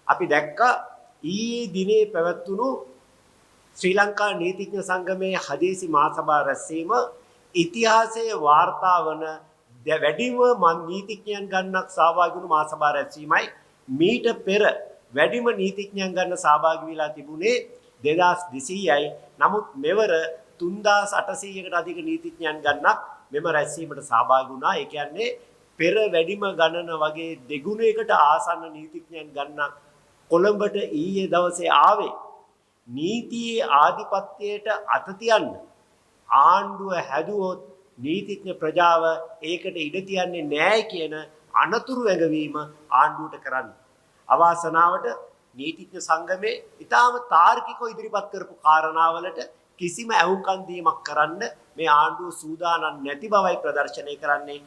අපි දැක්කා ඊයේ දිනේ පැවැත්වුණු ශ්‍රී ලංකා නීතිඥ සංගමයේ හදිසි මහසභා රැස්වීම ඉතිහාසයේ වාර්තා වන වැඩිම නීතිඥයන් ගණනක් සහභාගී වුණු මහසභා රැස්වීමයි. මීට පෙර වැඩිම නීතිඥයන් ගණන සහභාගී වෙලා තිබුණේ 2200යි. නමුත් මෙවර 3800කට අධික නීතිඥයන් ගණනක් මෙම රැස්වීමට සහභාගී වුණා. ඒ කියන්නේ පෙර වැඩිම ගණන වගේ දෙගුණයකට ආසන්න නීතිඥයන් ගණනක් කොළඹට ඊයේ දවසේ ආවේ. නීතියේ ආධිපත්‍යයට අත තියන්න ආණ්ඩුව හැදුවොත් නීතිඥ ප්‍රජාව ඒකට ඉඩ තියන්නේ නැහැ කියන අනතුරු ඇඟවීම ආණ්ඩුවට කරන්න. අවාසනාවට නීතිඥ සංගමේ ඊටාම තාර්කිකව ඉදිරිපත් කරපු කාරණාවලට කිසිම ඇහුම්කන් දීමක් කරන්න මේ ආණ්ඩුව සූදානම් නැති බවයි ප්‍රදර්ශනය කරන්නේ.